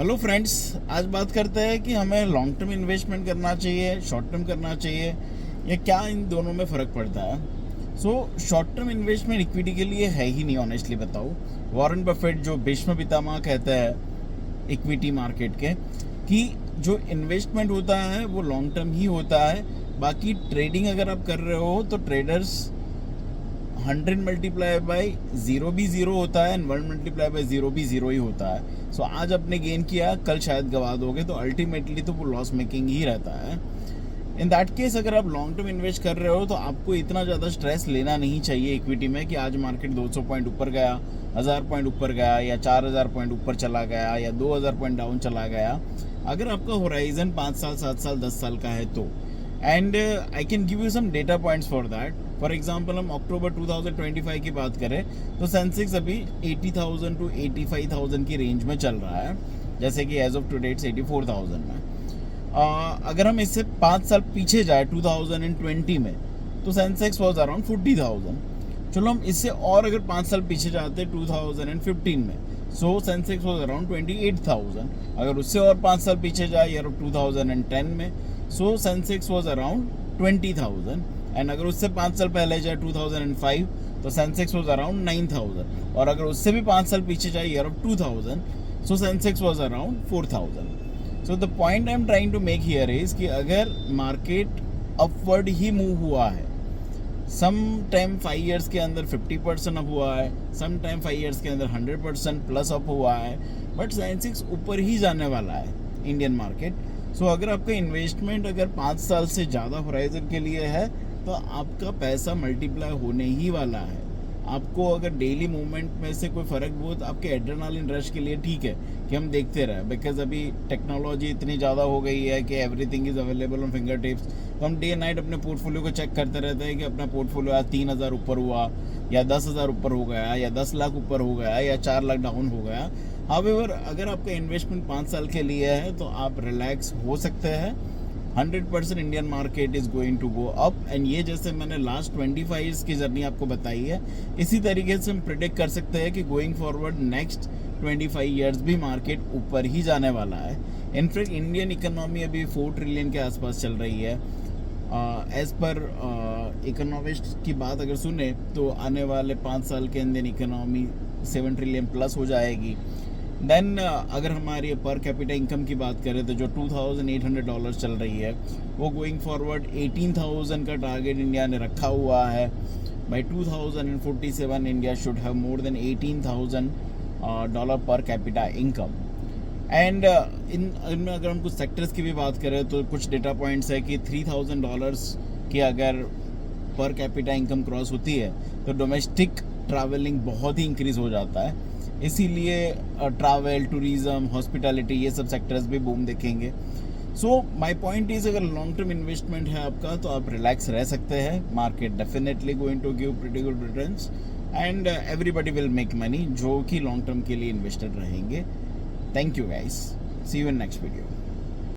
Hello friends, आज बात करते हैं कि हमें लॉन्ग टर्म इन्वेस्टमेंट करना चाहिए, शॉर्ट टर्म करना चाहिए, या क्या इन दोनों में फ़र्क पड़ता है। शॉर्ट टर्म इन्वेस्टमेंट इक्विटी के लिए है ही नहीं, ऑनेस्टली बताऊँ। वॉरेन बफेट जो भीष्म पितामह कहते हैं इक्विटी मार्केट के, कि जो इन्वेस्टमेंट होता है वो लॉन्ग टर्म ही होता है। बाकी ट्रेडिंग अगर आप कर रहे हो तो ट्रेडर्स 100 मल्टीप्लाई बाई 0 भी 0 होता है, एंड 1 मल्टीप्लाई बाई 0 भी 0 ही होता है। आज आपने गेन किया, कल शायद गवा दोगे, तो अल्टीमेटली तो वो लॉस मेकिंग ही रहता है। इन दैट केस अगर आप लॉन्ग टर्म इन्वेस्ट कर रहे हो तो आपको इतना ज़्यादा स्ट्रेस लेना नहीं चाहिए इक्विटी में कि आज मार्केट 200 पॉइंट ऊपर गया, 1000 पॉइंट ऊपर गया, या 4000 पॉइंट ऊपर चला गया, या 2000 पॉइंट डाउन चला गया। अगर आपका होराइजन 5 साल, 7 साल, 10 साल का है तो, and I can give you some data points for that. For example, हम अक्टूबर 2025 की बात करें तो सेंसेक्स अभी 80,000 टू 85,000 की रेंज में चल रहा है, जैसे कि एज ऑफ टुडे इट्स 84,000 में। अगर हम इससे 5 साल पीछे जाए 2020 में, तो सेंसेक्स वॉज अराउंड 40,000। चलो हम इससे और अगर 5 साल पीछे जाते 2015 में, सो सेंसेक्स वॉज अराउंड 28,000। अगर उससे और 5 साल पीछे जाए ईयर ऑफ 2010 में, सो सेंसेक्स वॉज अराउंड 20,000। एंड अगर उससे 5 साल पहले जाए 2005, तो सेंसेक्स वॉज अराउंड 9,000। और अगर उससे भी 5 साल पीछे जाए year of 2000, so Sensex was around 4,000। So the point I am trying to make here is कि अगर मार्केट अपवर्ड ही मूव हुआ है, सम टाइम 5 ईयर्स के अंदर 50% अप हुआ है, सम टाइम 5 ईयर्स के अंदर 100% प्लस अप हुआ है, बट सेंसेक्स ऊपर ही जाने वाला है इंडियन मार्केट। अगर आपका इन्वेस्टमेंट अगर 5 साल से ज़्यादा होराइजन के लिए है तो आपका पैसा मल्टीप्लाई होने ही वाला है। आपको अगर डेली मूवमेंट में से कोई फ़र्क हो तो आपके एड्रेनालिन रश के लिए ठीक है कि हम देखते रहे, बिकॉज अभी टेक्नोलॉजी इतनी ज़्यादा हो गई है कि everything is available on finger tips. तो हम डे नाइट अपने पोर्टफोलियो को चेक करते रहते हैं कि अपना पोर्टफोलियो आज 3,000 ऊपर हुआ, या 10,000 ऊपर हो गया, या 10 लाख ऊपर हो गया, या 4 लाख डाउन हो गया। हाउएवर, अगर आपका इन्वेस्टमेंट 5 साल के लिए है तो आप रिलैक्स हो सकते हैं। 100% Indian market is going to go up, and ये जैसे मैंने लास्ट 25 ईयर्स की जर्नी आपको बताई है, इसी तरीके से हम प्रिडिक्ट कर सकते हैं कि गोइंग फॉरवर्ड नेक्स्ट 25 ईयर्स भी मार्केट ऊपर ही जाने वाला है। इनफैक्ट इंडियन इकोनॉमी अभी 4 ट्रिलियन के आसपास चल रही है। एज़ पर इकोनॉमिस्ट की बात अगर सुने तो आने वाले 5 साल के अंदर इकोनॉमी 7 ट्रिलियन प्लस हो जाएगी। देन अगर हमारी पर कैपिटा इनकम की बात करें तो जो $2,800 चल रही है, वो गोइंग फॉरवर्ड 18,000 का टारगेट इंडिया ने रखा हुआ है। By 2047 India should have more than $18,000 per capita income. And इनमें अगर हम कुछ सेक्टर्स की भी बात करें तो कुछ डेटा पॉइंट्स है कि $3,000 की अगर पर कैपिटा इनकम क्रॉस होती है तो डोमेस्टिक ट्रैवलिंग बहुत ही इंक्रीज़ हो जाता है। इसीलिए ट्रैवल, टूरिज़्म, हॉस्पिटैलिटी, ये सब सेक्टर्स भी बूम देखेंगे। माय पॉइंट इज़, अगर लॉन्ग टर्म इन्वेस्टमेंट है आपका तो आप रिलैक्स रह सकते हैं। Market definitely going to give pretty good returns, and everybody will make money जो कि लॉन्ग टर्म के लिए इन्वेस्टेड रहेंगे। Thank you guys, see you in next video.